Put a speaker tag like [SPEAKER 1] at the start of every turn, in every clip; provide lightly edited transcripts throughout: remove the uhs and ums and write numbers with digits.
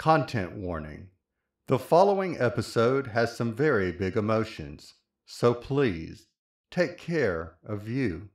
[SPEAKER 1] Content warning. The following episode has some very big emotions, so please take care of you.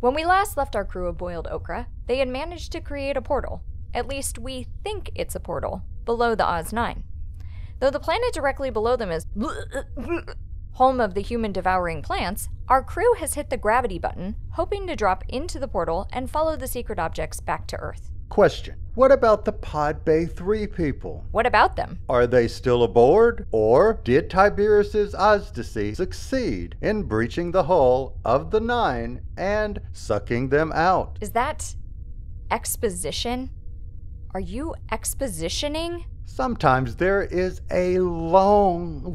[SPEAKER 2] When we last left our crew of boiled okra, they had managed to create a portal. At least we think it's a portal, below the Oz 9. Though the planet directly below them is home of the human-devouring plants, our crew has hit the gravity button, hoping to drop into the portal and follow the secret objects back to Earth.
[SPEAKER 1] Question. What about the Pod Bay 3 people?
[SPEAKER 2] What about them?
[SPEAKER 1] Are they still aboard? Or did Tiberius's Ozdacy succeed in breaching the hull of the 9 and sucking them out?
[SPEAKER 2] Is that exposition? Are you expositioning?
[SPEAKER 1] Sometimes there is a long,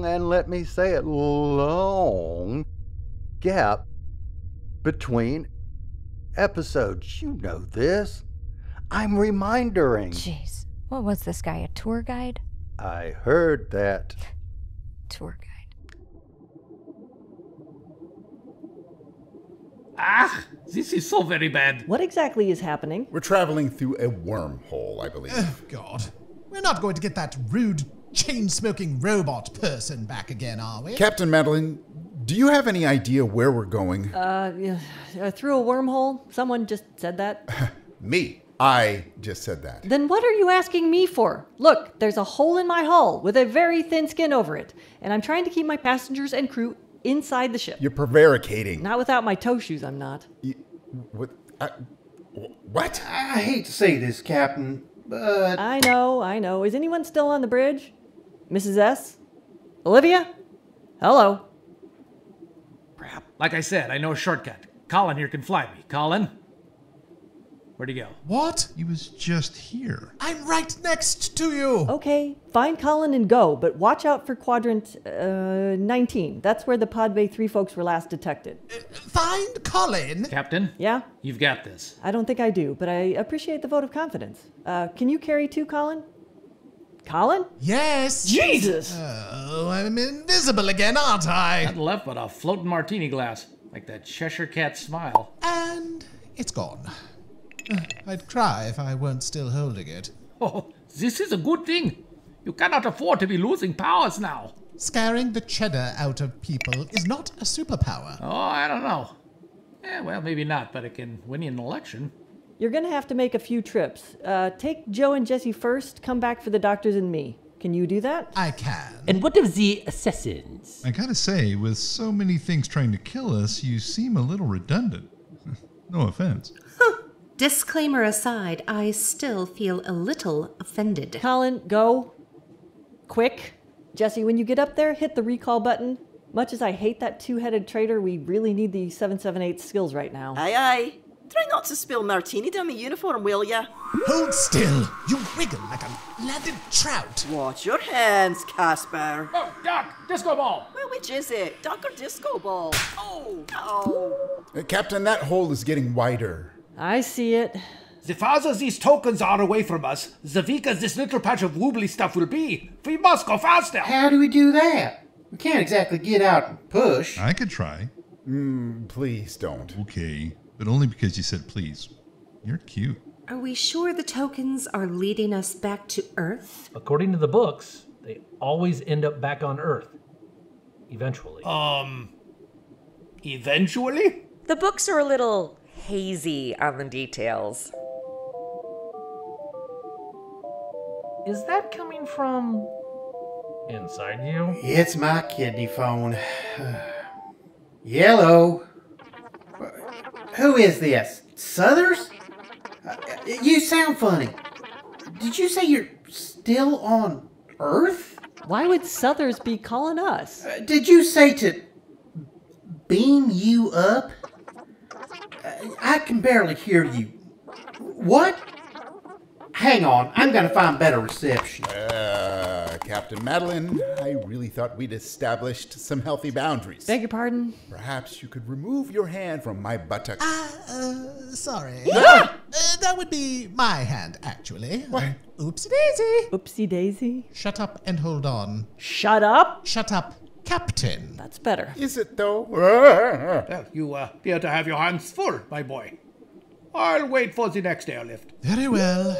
[SPEAKER 1] and let me say it, long gap between episodes. You know this. I'm remindering.
[SPEAKER 2] Jeez, what was this guy, a tour guide?
[SPEAKER 1] I heard that.
[SPEAKER 2] Tour guide.
[SPEAKER 3] Ah, this is so very bad.
[SPEAKER 4] What exactly is happening?
[SPEAKER 5] We're traveling through a wormhole, I believe.
[SPEAKER 6] Oh, God. We're not going to get that rude, chain-smoking robot person back again, are we?
[SPEAKER 5] Captain Madeline, do you have any idea where we're going?
[SPEAKER 4] Through a wormhole? Someone just said that?
[SPEAKER 5] Me. I just said that.
[SPEAKER 4] Then what are you asking me for? Look, there's a hole in my hull with a very thin skin over it, and I'm trying to keep my passengers and crew inside the ship.
[SPEAKER 5] You're prevaricating.
[SPEAKER 4] Not without my toe shoes, I'm not.
[SPEAKER 5] What?
[SPEAKER 7] I hate to say this, Captain, but...
[SPEAKER 4] I know. Is anyone still on the bridge? Mrs. S? Olivia? Hello.
[SPEAKER 3] Crap. Like I said, I know a shortcut. Colin here can fly me. Colin? Where'd he go?
[SPEAKER 6] What?
[SPEAKER 8] He was just here.
[SPEAKER 6] I'm right next to you!
[SPEAKER 4] Okay, find Colin and go, but watch out for quadrant 19. That's where the Pod Bay 3 folks were last detected.
[SPEAKER 6] Find Colin?
[SPEAKER 3] Captain?
[SPEAKER 4] Yeah?
[SPEAKER 3] You've got this.
[SPEAKER 4] I don't think I do, but I appreciate the vote of confidence. Can you carry two, Colin? Colin?
[SPEAKER 6] Yes!
[SPEAKER 4] Jesus!
[SPEAKER 6] Oh, I'm invisible again, aren't I?
[SPEAKER 3] Nothing left but a floating martini glass, like that Cheshire Cat smile.
[SPEAKER 6] And it's gone. I'd cry if I weren't still holding it.
[SPEAKER 3] Oh, this is a good thing. You cannot afford to be losing powers now.
[SPEAKER 6] Scaring the cheddar out of people is not a superpower.
[SPEAKER 3] Oh, I don't know. Well, maybe not, but it can win you an election.
[SPEAKER 4] You're gonna have to make a few trips. Take Joe and Jessie first, come back for the doctors and me. Can you do that?
[SPEAKER 6] I can.
[SPEAKER 9] And what of the assassins?
[SPEAKER 8] I gotta say, with so many things trying to kill us, you seem a little redundant. No offense.
[SPEAKER 10] Disclaimer aside, I still feel a little offended.
[SPEAKER 4] Colin, go. Quick. Jessie, when you get up there, hit the recall button. Much as I hate that two-headed traitor, we really need the 778 skills right now.
[SPEAKER 11] Aye, aye. Try not to spill martini down my uniform, will ya?
[SPEAKER 6] Hold still! You wiggle like a landed trout!
[SPEAKER 11] Watch your hands, Casper.
[SPEAKER 3] Oh, Doc! Disco ball!
[SPEAKER 11] Well, which is it? Duck or disco ball? Oh!
[SPEAKER 5] Captain, that hole is getting wider.
[SPEAKER 4] I see it.
[SPEAKER 3] The farther these tokens are away from us, the weaker this little patch of wobbly stuff will be. We must go faster!
[SPEAKER 7] How do we do that? We can't exactly get out and push.
[SPEAKER 8] I could try.
[SPEAKER 5] Please don't.
[SPEAKER 8] Okay, but only because you said please. You're cute.
[SPEAKER 10] Are we sure the tokens are leading us back to Earth?
[SPEAKER 9] According to the books, they always end up back on Earth. Eventually.
[SPEAKER 3] Eventually?
[SPEAKER 12] The books are a little hazy on the details.
[SPEAKER 9] Is that coming from inside you?
[SPEAKER 7] It's my kidney phone. Yellow. Who is this? Southers? You sound funny. Did you say you're still on Earth?
[SPEAKER 4] Why would Southers be calling us?
[SPEAKER 7] Did you say to beam you up? I can barely hear you. What? Hang on, I'm gonna find better reception.
[SPEAKER 5] Captain Madeline, I really thought we'd established some healthy boundaries.
[SPEAKER 4] Beg your pardon?
[SPEAKER 5] Perhaps you could remove your hand from my buttock.
[SPEAKER 6] Sorry. That would be my hand, actually. What? Oopsie daisy.
[SPEAKER 4] Oopsie daisy.
[SPEAKER 6] Shut up and hold on.
[SPEAKER 4] Shut up?
[SPEAKER 6] Shut up, Captain.
[SPEAKER 4] That's better.
[SPEAKER 5] Is it, though?
[SPEAKER 3] Well, you appear to have your hands full, my boy. I'll wait for the next airlift.
[SPEAKER 6] Very well.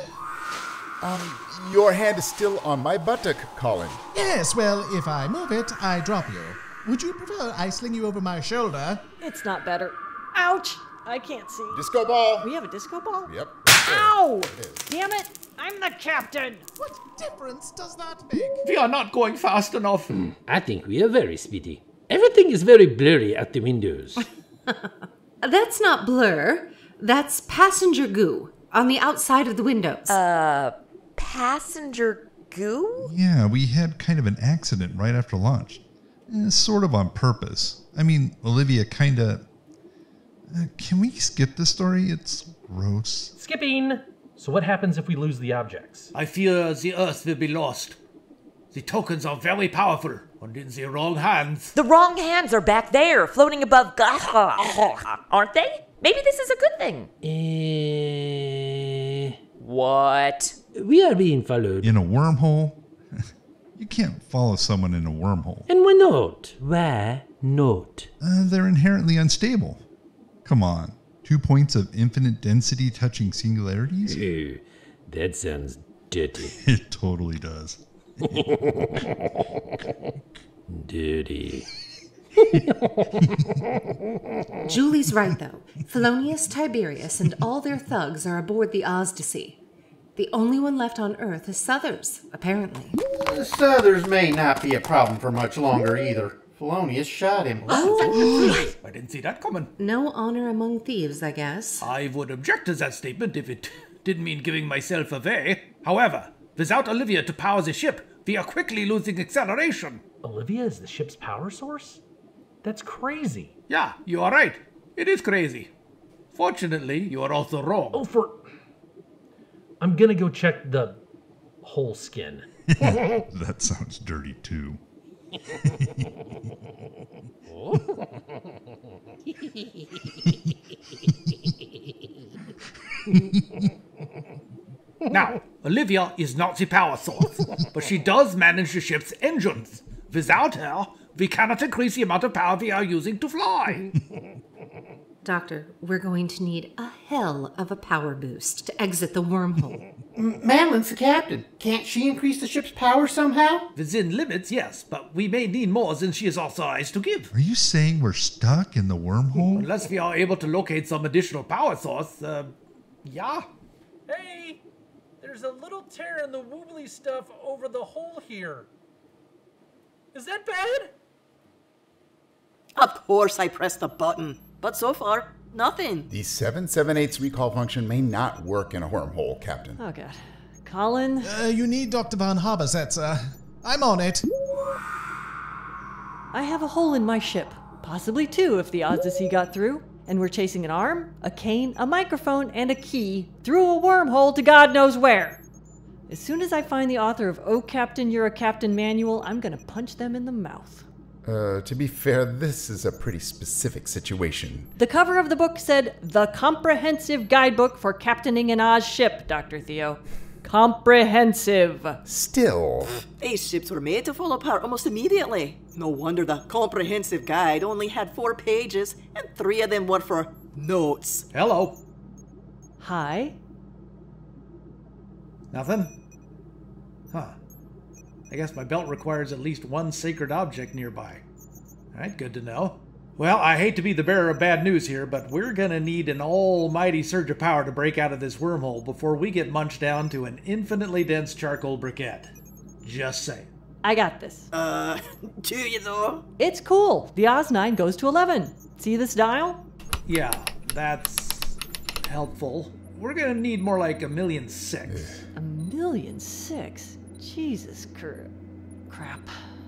[SPEAKER 5] Your hand is still on my buttock, Colin.
[SPEAKER 6] Yes, well, if I move it, I drop you. Would you prefer I sling you over my shoulder?
[SPEAKER 4] It's not better. Ouch! I can't see.
[SPEAKER 5] Disco ball.
[SPEAKER 4] We have a disco ball?
[SPEAKER 5] Yep.
[SPEAKER 4] Ow! Damn it! I'm the captain!
[SPEAKER 6] What difference does that make?
[SPEAKER 3] We are not going fast enough.
[SPEAKER 13] I think we are very speedy. Everything is very blurry at the windows.
[SPEAKER 10] That's not blur. That's passenger goo on the outside of the windows.
[SPEAKER 12] Passenger goo?
[SPEAKER 8] Yeah, we had kind of an accident right after launch. Sort of on purpose. I mean, Olivia kinda... can we skip this story? It's gross.
[SPEAKER 9] Skipping! So what happens if we lose the objects?
[SPEAKER 3] I fear the Earth will be lost. The tokens are very powerful, and in the wrong hands.
[SPEAKER 12] The wrong hands are back there, floating above. Aren't they? Maybe this is a good thing. What?
[SPEAKER 13] We are being followed.
[SPEAKER 8] In a wormhole? You can't follow someone in a wormhole.
[SPEAKER 13] And why not? Why not?
[SPEAKER 8] They're inherently unstable. Come on. 2 points of infinite density touching singularities?
[SPEAKER 13] Ew, that sounds dirty.
[SPEAKER 8] It totally does.
[SPEAKER 13] Dirty.
[SPEAKER 10] Julie's right, though. Felonius, Tiberius, and all their thugs are aboard the Ozdysee. The only one left on Earth is Southers, apparently.
[SPEAKER 7] Southers may not be a problem for much longer either. Felonius shot him.
[SPEAKER 3] Oh, I didn't see that coming.
[SPEAKER 10] No honor among thieves, I guess.
[SPEAKER 3] I would object to that statement if it didn't mean giving myself away. However, without Olivia to power the ship, we are quickly losing acceleration.
[SPEAKER 9] Olivia is the ship's power source? That's crazy.
[SPEAKER 3] Yeah, you are right. It is crazy. Fortunately, you are also wrong.
[SPEAKER 9] Oh, I'm gonna go check the whole skin.
[SPEAKER 8] That sounds dirty, too.
[SPEAKER 3] Now, Olivia is not the power source, but she does manage the ship's engines. Without her, we cannot increase the amount of power we are using to fly.
[SPEAKER 10] Doctor, we're going to need a hell of a power boost to exit the wormhole.
[SPEAKER 7] Madeline's the captain. Can't she increase the ship's power somehow?
[SPEAKER 3] Within limits, yes, but we may need more than she is authorized to give.
[SPEAKER 8] Are you saying we're stuck in the wormhole?
[SPEAKER 3] Unless we are able to locate some additional power source, yeah.
[SPEAKER 9] Hey, there's a little tear in the wobbly stuff over the hole here. Is that bad?
[SPEAKER 11] Of course I pressed the button, but so far, nothing.
[SPEAKER 5] The 778's recall function may not work in a wormhole, Captain.
[SPEAKER 4] Oh, God. Colin?
[SPEAKER 6] You need Dr. Von Haber, Zetzer. I'm on it.
[SPEAKER 4] I have a hole in my ship. Possibly two if the Ozdysee got through. And we're chasing an arm, a cane, a microphone, and a key through a wormhole to God knows where. As soon as I find the author of Oh Captain, You're a Captain manual, I'm gonna punch them in the mouth.
[SPEAKER 5] To be fair, this is a pretty specific situation.
[SPEAKER 4] The cover of the book said, The Comprehensive Guidebook for Captaining an Oz Ship, Dr. Theo. Comprehensive.
[SPEAKER 5] Still.
[SPEAKER 11] These ships were made to fall apart almost immediately. No wonder the comprehensive guide only had 4 pages, and 3 of them were for notes.
[SPEAKER 3] Hello.
[SPEAKER 4] Hi.
[SPEAKER 3] Nothing? Huh. I guess my belt requires at least one sacred object nearby. Alright, good to know. Well, I hate to be the bearer of bad news here, but we're gonna need an almighty surge of power to break out of this wormhole before we get munched down to an infinitely dense charcoal briquette. Just saying.
[SPEAKER 4] I got this.
[SPEAKER 11] Do you though?
[SPEAKER 4] It's cool. The Oz9 goes to 11. See this dial?
[SPEAKER 3] Yeah, that's helpful. We're gonna need more like 1,000,006.
[SPEAKER 4] 1,000,006? Jesus crap.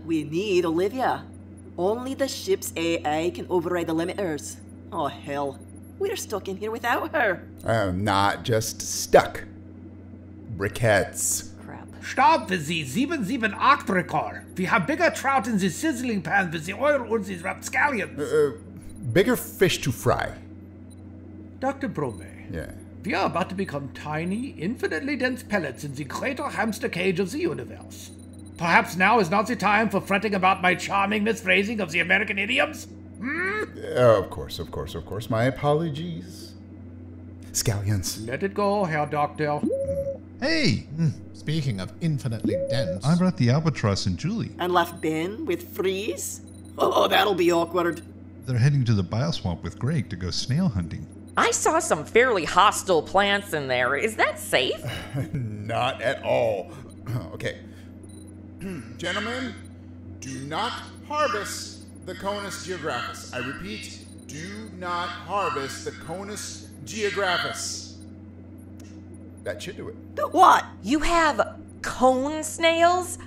[SPEAKER 11] We need Olivia. Only the ship's AI can override the limiters. Oh, hell. We're stuck in here without her.
[SPEAKER 5] Not just stuck. Briquettes.
[SPEAKER 4] Crap.
[SPEAKER 3] Stop with the 778 record. We have bigger trout in the sizzling pan with the oil and the rapscallions.
[SPEAKER 5] Bigger fish to fry.
[SPEAKER 3] Dr. Bromae.
[SPEAKER 5] Yeah.
[SPEAKER 3] We are about to become tiny, infinitely dense pellets in the greater hamster cage of the universe. Perhaps now is not the time for fretting about my charming misphrasing of the American idioms?
[SPEAKER 5] Of course. My apologies. Scallions.
[SPEAKER 3] Let it go, Herr Doctor.
[SPEAKER 8] Hey!
[SPEAKER 6] Speaking of infinitely dense...
[SPEAKER 8] I brought the Albatros and Julie.
[SPEAKER 11] And left Ben with Frise? Oh, that'll be awkward.
[SPEAKER 8] They're heading to the bioswamp with Greg to go snail hunting.
[SPEAKER 12] I saw some fairly hostile plants in there. Is that safe?
[SPEAKER 5] Not at all. Okay. Gentlemen, do not harvest the Conus geographus. I repeat, do not harvest the Conus geographus. That should do it.
[SPEAKER 11] What?
[SPEAKER 12] You have cone snails?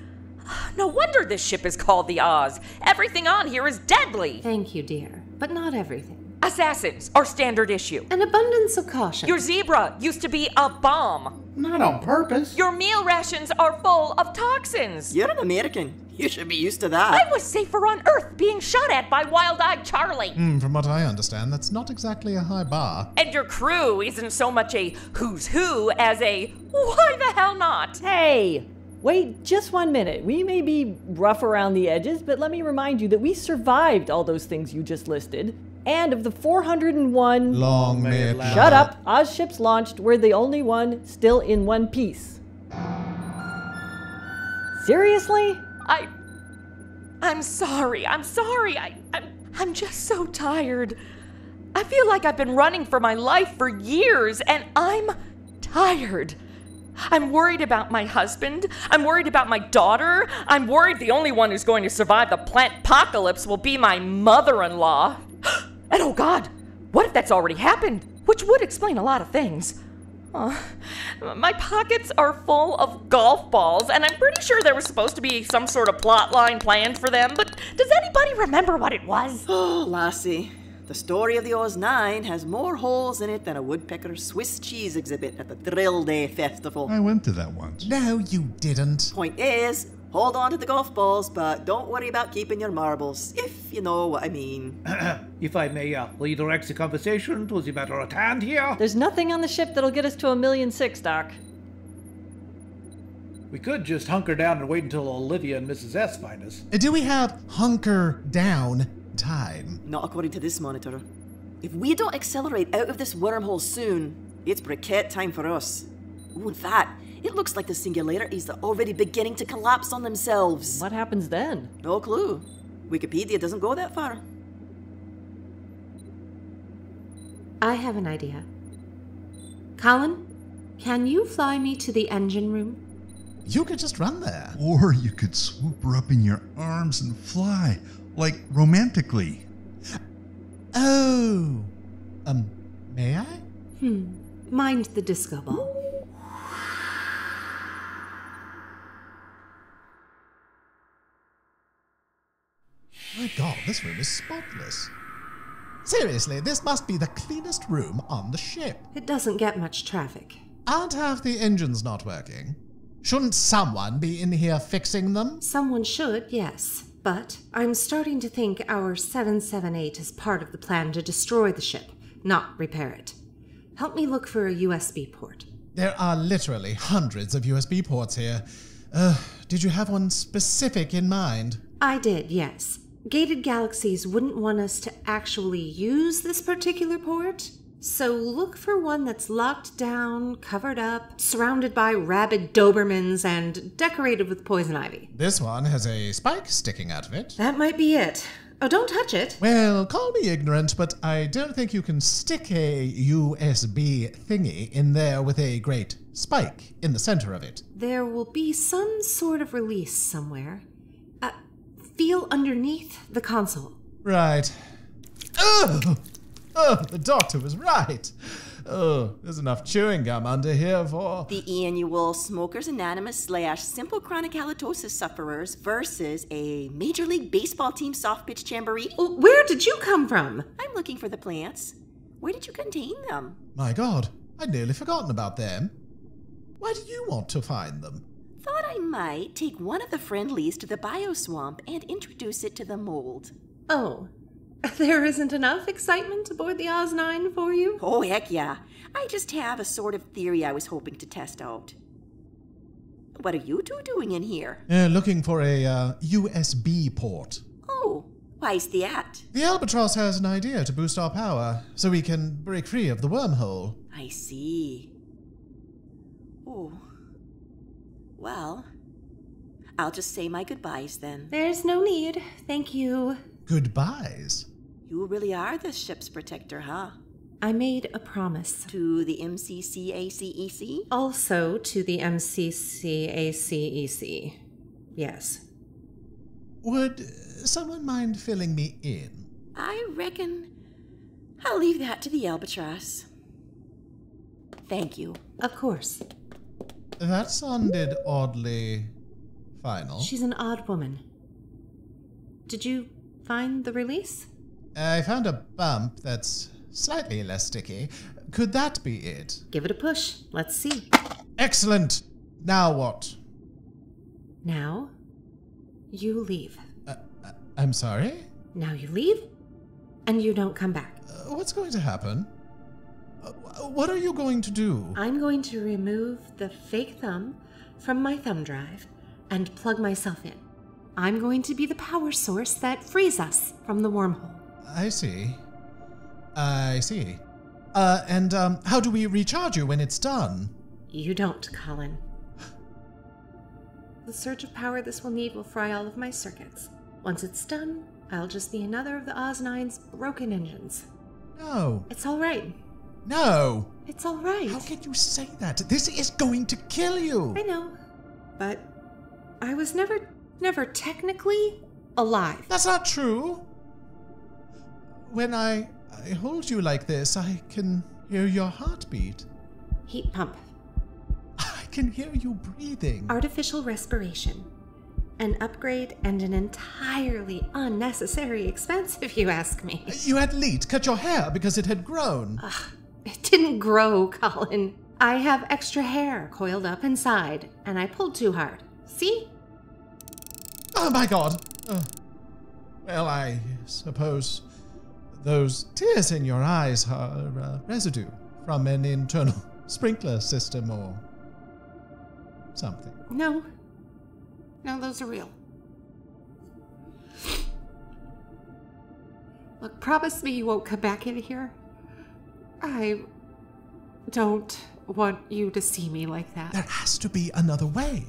[SPEAKER 12] No wonder this ship is called the Oz. Everything on here is deadly.
[SPEAKER 10] Thank you, dear, but not everything.
[SPEAKER 12] Assassins are standard issue.
[SPEAKER 10] An abundance of caution.
[SPEAKER 12] Your zebra used to be a bomb.
[SPEAKER 7] Not on purpose.
[SPEAKER 12] Your meal rations are full of toxins.
[SPEAKER 11] You're an American. You should be used to that.
[SPEAKER 12] I was safer on Earth being shot at by Wild-Eyed Charlie.
[SPEAKER 6] From what I understand, that's not exactly a high bar.
[SPEAKER 12] And your crew isn't so much a who's who as a why the hell not?
[SPEAKER 4] Hey! Wait just 1 minute. We may be rough around the edges, but let me remind you that we survived all those things you just listed. And of the 401...
[SPEAKER 6] Long may it last.
[SPEAKER 4] Shut up! Oz ships launched, we're the only one still in one piece. Seriously?
[SPEAKER 12] I'm sorry. I'm just so tired. I feel like I've been running for my life for years, and I'm tired. I'm worried about my husband. I'm worried about my daughter. I'm worried the only one who's going to survive the plant-pocalypse will be my mother-in-law. And oh God, what if that's already happened? Which would explain a lot of things. My pockets are full of golf balls, and I'm pretty sure there was supposed to be some sort of plot line planned for them, but does anybody remember what it was?
[SPEAKER 11] Oh, lassie, the story of the Oz 9 has more holes in it than a woodpecker's Swiss cheese exhibit at the Drill Day Festival.
[SPEAKER 8] I went to that once.
[SPEAKER 6] No, you didn't.
[SPEAKER 11] Point is, hold on to the golf balls, but don't worry about keeping your marbles, if you know what I mean.
[SPEAKER 3] If I may redirect the conversation to the matter at hand here.
[SPEAKER 4] There's nothing on the ship that'll get us to 1.6 million, Doc.
[SPEAKER 3] We could just hunker down and wait until Olivia and Mrs. S find us.
[SPEAKER 6] Do we have hunker down time?
[SPEAKER 11] Not according to this monitor. If we don't accelerate out of this wormhole soon, it's briquette time for us. Ooh, that. It looks like the singularities are already beginning to collapse on themselves.
[SPEAKER 4] What happens then?
[SPEAKER 11] No clue. Wikipedia doesn't go that far.
[SPEAKER 10] I have an idea. Colin, can you fly me to the engine room?
[SPEAKER 6] You could just run there.
[SPEAKER 8] Or you could swoop her up in your arms and fly, like romantically.
[SPEAKER 6] Oh. May I?
[SPEAKER 10] Mind the disco ball.
[SPEAKER 6] My God, this room is spotless. Seriously, this must be the cleanest room on the ship.
[SPEAKER 10] It doesn't get much traffic.
[SPEAKER 6] Aren't half the engines not working? Shouldn't someone be in here fixing them?
[SPEAKER 10] Someone should, yes. But I'm starting to think our 778 is part of the plan to destroy the ship, not repair it. Help me look for a USB port.
[SPEAKER 6] There are literally hundreds of USB ports here. Did you have one specific in mind?
[SPEAKER 10] I did, yes. Gated galaxies wouldn't want us to actually use this particular port, so look for one that's locked down, covered up, surrounded by rabid Dobermans, and decorated with poison ivy.
[SPEAKER 6] This one has a spike sticking out of it.
[SPEAKER 10] That might be it. Oh, don't touch it.
[SPEAKER 6] Well, call me ignorant, but I don't think you can stick a USB thingy in there with a great spike in the center of it.
[SPEAKER 10] There will be some sort of release somewhere. Feel underneath the console.
[SPEAKER 6] Right. Oh, the doctor was right. Oh, there's enough chewing gum under here for...
[SPEAKER 11] The annual Smokers Anonymous / Simple Chronic Halitosis Sufferers versus a Major League Baseball team soft pitch jamboree.
[SPEAKER 10] Where did you come from?
[SPEAKER 11] I'm looking for the plants. Where did you contain them?
[SPEAKER 6] My God, I'd nearly forgotten about them. Why do you want to find them?
[SPEAKER 11] Thought I might take one of the friendlies to the bioswamp and introduce it to the mold.
[SPEAKER 10] Oh, there isn't enough excitement aboard the Oz-9 for you?
[SPEAKER 11] Oh, heck yeah. I just have a sort of theory I was hoping to test out. What are you two doing in here?
[SPEAKER 6] Looking for a USB port.
[SPEAKER 11] Oh, why's that?
[SPEAKER 6] The Albatros has an idea to boost our power, so we can break free of the wormhole.
[SPEAKER 11] I see. Oh. Well, I'll just say my goodbyes then.
[SPEAKER 10] There's no need, thank you.
[SPEAKER 6] Goodbyes?
[SPEAKER 11] You really are the ship's protector, huh?
[SPEAKER 10] I made a promise.
[SPEAKER 11] To the MCCACEC?
[SPEAKER 10] Also to the MCCACEC. Yes.
[SPEAKER 6] Would someone mind filling me in?
[SPEAKER 11] I reckon I'll leave that to the Albatros. Thank you.
[SPEAKER 10] Of course.
[SPEAKER 6] That sounded oddly final.
[SPEAKER 10] She's an odd woman. Did you find the release?
[SPEAKER 6] I found a bump that's slightly less sticky. Could that be it?
[SPEAKER 10] Give it a push. Let's see.
[SPEAKER 6] Excellent. Now what?
[SPEAKER 10] Now, you leave.
[SPEAKER 6] I'm sorry?
[SPEAKER 10] Now you leave, and you don't come back.
[SPEAKER 6] What's going to happen? What are you going to do?
[SPEAKER 10] I'm going to remove the fake thumb from my thumb drive and plug myself in. I'm going to be the power source that frees us from the wormhole.
[SPEAKER 6] I see. And how do we recharge you when it's done?
[SPEAKER 10] You don't, Colin. The surge of power this will need will fry all of my circuits. Once it's done, I'll just be another of the Oz-9's broken engines.
[SPEAKER 6] No.
[SPEAKER 10] It's all right.
[SPEAKER 6] No.
[SPEAKER 10] It's all right.
[SPEAKER 6] How can you say that? This is going to kill you.
[SPEAKER 10] I know, but I was never technically alive.
[SPEAKER 6] That's not true. When I hold you like this, I can hear your heartbeat.
[SPEAKER 10] Heat pump.
[SPEAKER 6] I can hear you breathing.
[SPEAKER 10] Artificial respiration. An upgrade and an entirely unnecessary expense, if you ask me.
[SPEAKER 6] You had Leet cut your hair because it had grown.
[SPEAKER 10] It didn't grow, Colin. I have extra hair coiled up inside, and I pulled too hard. See?
[SPEAKER 6] Oh my God. Well, I suppose those tears in your eyes are residue from an internal sprinkler system or something.
[SPEAKER 10] No, those are real. Look, promise me you won't come back in here. I don't want you to see me like that.
[SPEAKER 6] There has to be another way.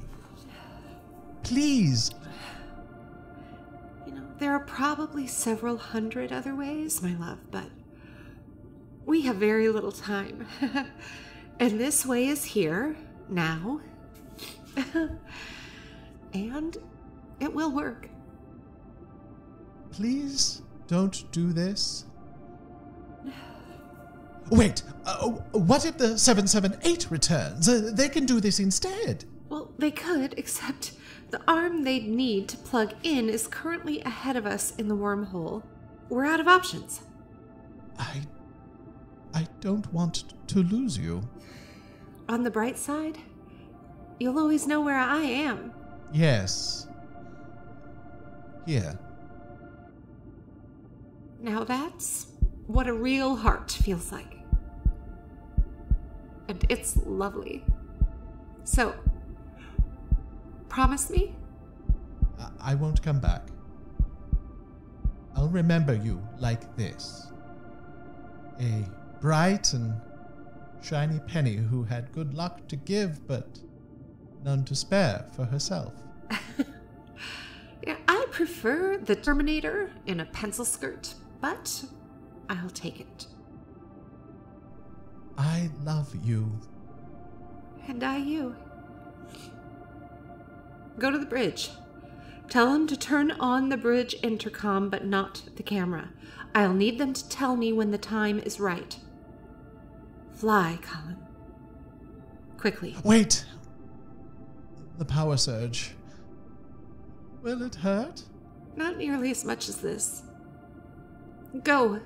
[SPEAKER 6] Please.
[SPEAKER 10] There are probably several hundred other ways, my love, but we have very little time. And this way is here, now. And it will work.
[SPEAKER 6] Please don't do this. Wait, what if the 778 returns? They can do this instead.
[SPEAKER 10] Well, they could, except the arm they'd need to plug in is currently ahead of us in the wormhole. We're out of options.
[SPEAKER 6] I don't want to lose you.
[SPEAKER 10] On the bright side, you'll always know where I am.
[SPEAKER 6] Yes. Here.
[SPEAKER 10] Now that's what a real heart feels like. And it's lovely. So, promise me?
[SPEAKER 6] I won't come back. I'll remember you like this. A bright and shiny penny who had good luck to give, but none to spare for herself.
[SPEAKER 10] Yeah, I prefer the Terminator in a pencil skirt, but I'll take it.
[SPEAKER 6] I love you.
[SPEAKER 10] And I you. Go to the bridge. Tell them to turn on the bridge intercom, but not the camera. I'll need them to tell me when the time is right. Fly, Colin. Quickly.
[SPEAKER 6] Wait! The power surge. Will it hurt?
[SPEAKER 10] Not nearly as much as this. Go.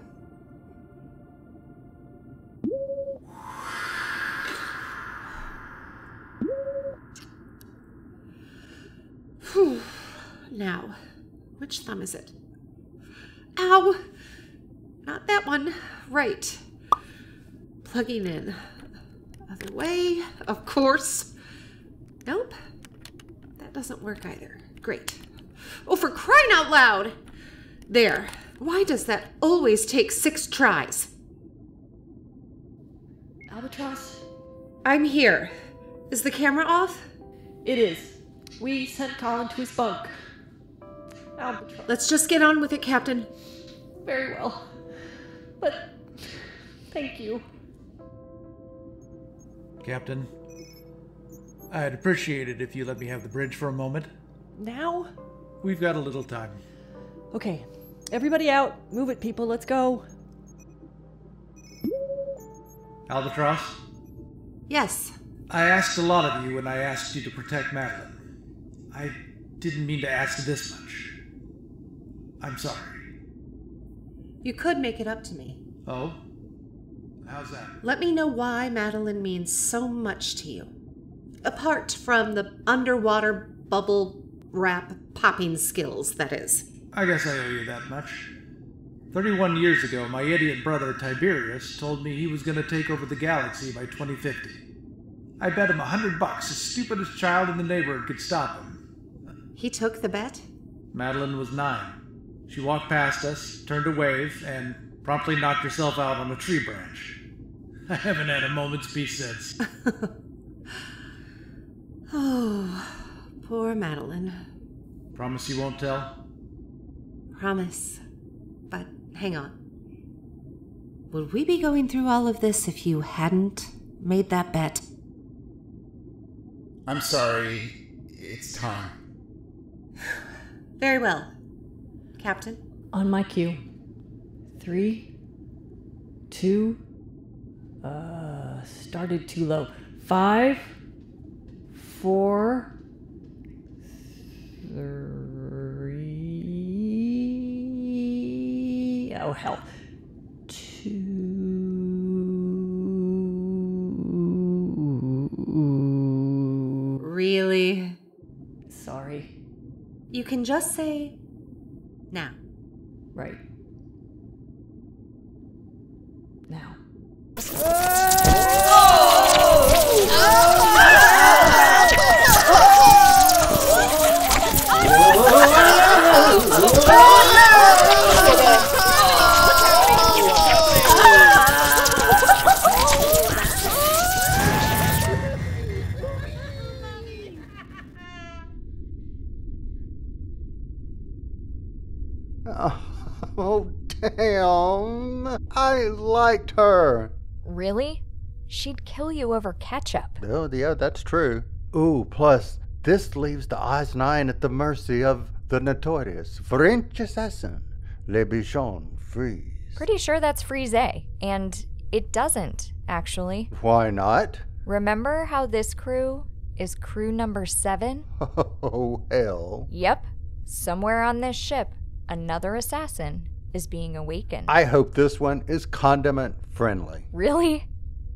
[SPEAKER 10] Whew. Now, which thumb is it? Ow! Not that one. Right. Plugging in. Other way, of course. Nope. That doesn't work either. Great. Oh, for crying out loud! There. Why does that always take 6 tries?
[SPEAKER 4] Albatros?
[SPEAKER 10] I'm here. Is the camera off?
[SPEAKER 4] It is. We sent Colin to his bunk. Albatros.
[SPEAKER 10] Let's just get on with it, Captain.
[SPEAKER 4] Very well. But thank you.
[SPEAKER 3] Captain, I'd appreciate it if you let me have the bridge for a moment.
[SPEAKER 4] Now?
[SPEAKER 3] We've got a little time.
[SPEAKER 4] Okay. Everybody out. Move it, people. Let's go.
[SPEAKER 3] Albatros?
[SPEAKER 10] Yes.
[SPEAKER 3] I asked a lot of you when I asked you to protect Madeline. I didn't mean to ask this much. I'm sorry.
[SPEAKER 10] You could make it up to me.
[SPEAKER 3] Oh? How's that?
[SPEAKER 10] Let me know why Madeline means so much to you. Apart from the underwater bubble wrap popping skills, that is.
[SPEAKER 3] I guess I owe you that much. 31 years ago, my idiot brother Tiberius told me he was going to take over the galaxy by 2050. I bet him $100 the stupidest child in the neighborhood could stop him.
[SPEAKER 10] He took the bet?
[SPEAKER 3] Madeline was 9. She walked past us, turned to wave, and promptly knocked herself out on a tree branch. I haven't had a moment's peace since.
[SPEAKER 10] Oh, poor Madeline.
[SPEAKER 3] Promise you won't tell?
[SPEAKER 10] Promise. But hang on. Would we be going through all of this if you hadn't made that bet?
[SPEAKER 5] I'm sorry. It's time.
[SPEAKER 10] Very well. Captain?
[SPEAKER 4] On my cue. 3, 2, started too low. 5, 4, 3, oh hell. 2.
[SPEAKER 10] Really?
[SPEAKER 4] Sorry.
[SPEAKER 10] You can just say now.
[SPEAKER 4] Right. Now.
[SPEAKER 1] Oh, damn. I liked her.
[SPEAKER 2] Really? She'd kill you over ketchup.
[SPEAKER 1] Oh, yeah, that's true. Ooh, plus, this leaves the Oz-9 at the mercy of the notorious French assassin, Bichon, Frise.
[SPEAKER 2] Pretty sure that's Frise, and it doesn't, actually.
[SPEAKER 1] Why not?
[SPEAKER 2] Remember how this crew is crew number 7?
[SPEAKER 1] Oh, hell.
[SPEAKER 2] Yep. Somewhere on this ship, another assassin is being awakened.
[SPEAKER 1] I hope this one is condiment friendly.
[SPEAKER 2] Really?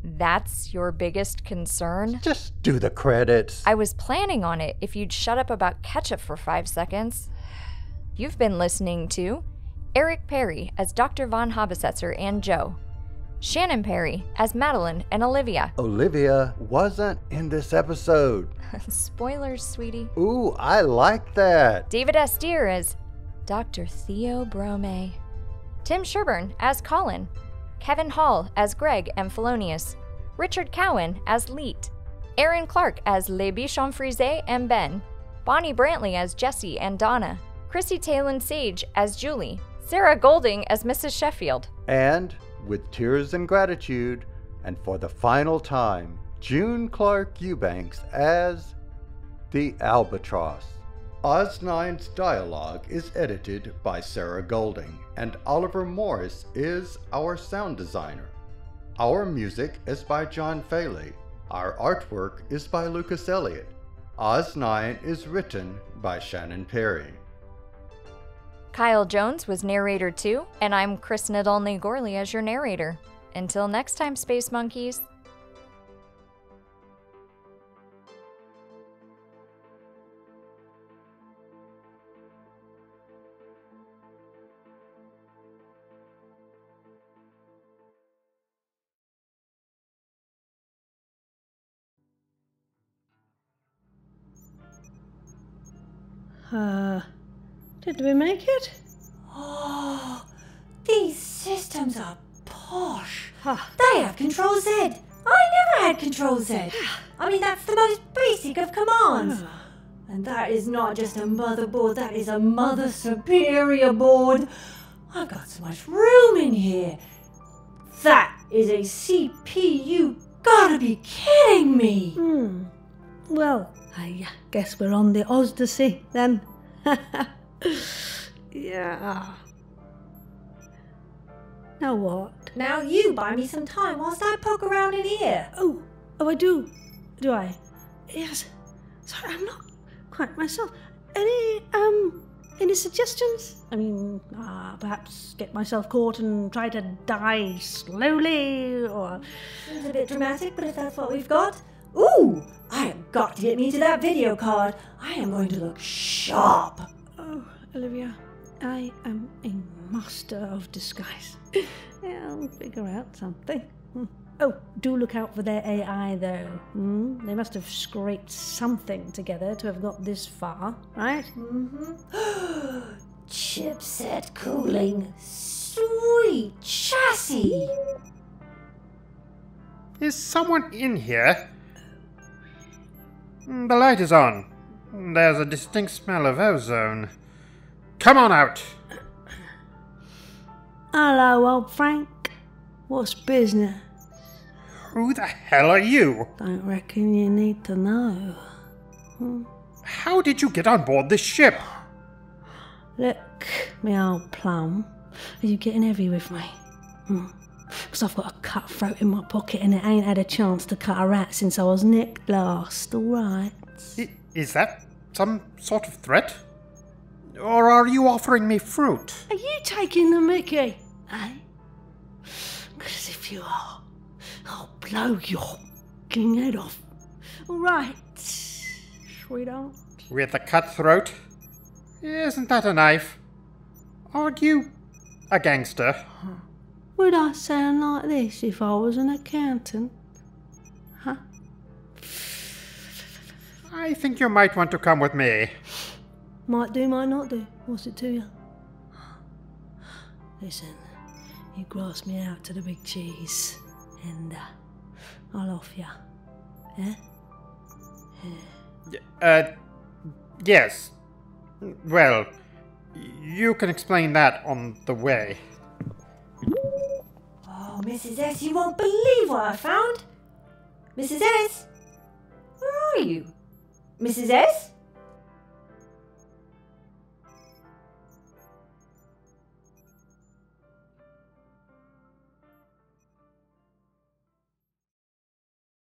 [SPEAKER 2] That's your biggest concern?
[SPEAKER 1] Just do the credits.
[SPEAKER 2] I was planning on it if you'd shut up about ketchup for 5 seconds. You've been listening to Eric Perry as Dr. Von Habesetzer and Joe, Shannon Perry as Madeline and Olivia.
[SPEAKER 1] Olivia wasn't in this episode.
[SPEAKER 2] Spoilers, sweetie.
[SPEAKER 1] Ooh, I like that.
[SPEAKER 2] David Astier as Dr. Theo Bromae, Tim Sherburn as Colin, Kevin Hall as Greg and Felonius, Richard Cowen as Leet, Aaron Clark as Les Bichon Frise and Ben, Bonnie Brantley as Jessie and Donna, Chrisi Talyn Saje as Julie, Sarah Golding as Mrs. Sheffield.
[SPEAKER 1] And, with tears and gratitude, and for the final time, June Clark Eubanks as the Albatros. Oz-9's dialogue is edited by Sarah Golding, and Oliver Morris is our sound designer. Our music is by John Faley. Our artwork is by Lucas Elliott. Oz 9 is written by Shannon Perry.
[SPEAKER 2] Kyle Jones was narrator 2, and I'm Chris Nadolny Gorley as your narrator. Until next time, Space Monkeys.
[SPEAKER 14] Did we make it?
[SPEAKER 4] Oh, these systems are posh. They have Control Z. I never had Control Z. I mean, that's the most basic of commands. And that is not just a motherboard, that is a Mother Superior board. I've got so much room in here. That is a CPU. Gotta be kidding me.
[SPEAKER 14] Well, I guess we're on the Ozdasy then. Yeah. Now what?
[SPEAKER 4] Now you buy me some time whilst I poke around in here.
[SPEAKER 14] Oh, I do. Do I? Yes. Sorry, I'm not quite myself. Any suggestions? I mean, perhaps get myself caught and try to die slowly, or...
[SPEAKER 4] Seems a bit dramatic, but if that's what we've got... Ooh! I have got to get me to that video card. I am going to look sharp.
[SPEAKER 14] Oh, Olivia, I am a master of disguise. Yeah, I'll figure out something. Oh, do look out for their AI, though. They must have scraped something together to have got this far, right?
[SPEAKER 4] Chipset cooling. Sweet chassis.
[SPEAKER 15] Is someone in here? The light is on. There's a distinct smell of ozone. Come on out.
[SPEAKER 14] Hello, old Frank. What's business?
[SPEAKER 15] Who the hell are you?
[SPEAKER 14] Don't reckon you need to know.
[SPEAKER 15] How did you get on board this ship?
[SPEAKER 14] Look, me old plum, are you getting heavy with me? Because I've got a cutthroat in my pocket and it ain't had a chance to cut a rat since I was nicked last, alright?
[SPEAKER 15] Is that some sort of threat? Or are you offering me fruit?
[SPEAKER 14] Are you taking the mickey? Eh? Because if you are, I'll blow your fucking head off. Alright, sweetheart.
[SPEAKER 15] With a cutthroat? Isn't that a knife? Aren't you a gangster?
[SPEAKER 14] Would I sound like this if I was an accountant? Huh?
[SPEAKER 15] I think you might want to come with me.
[SPEAKER 14] Might do, might not do. What's it to you? Listen, you grass me out to the big cheese, and I'll off you. Yeah?
[SPEAKER 15] Yes. Well, you can explain that on the way.
[SPEAKER 4] Oh, Mrs. S, you won't believe what I found. Mrs. S? Where are you? Mrs. S?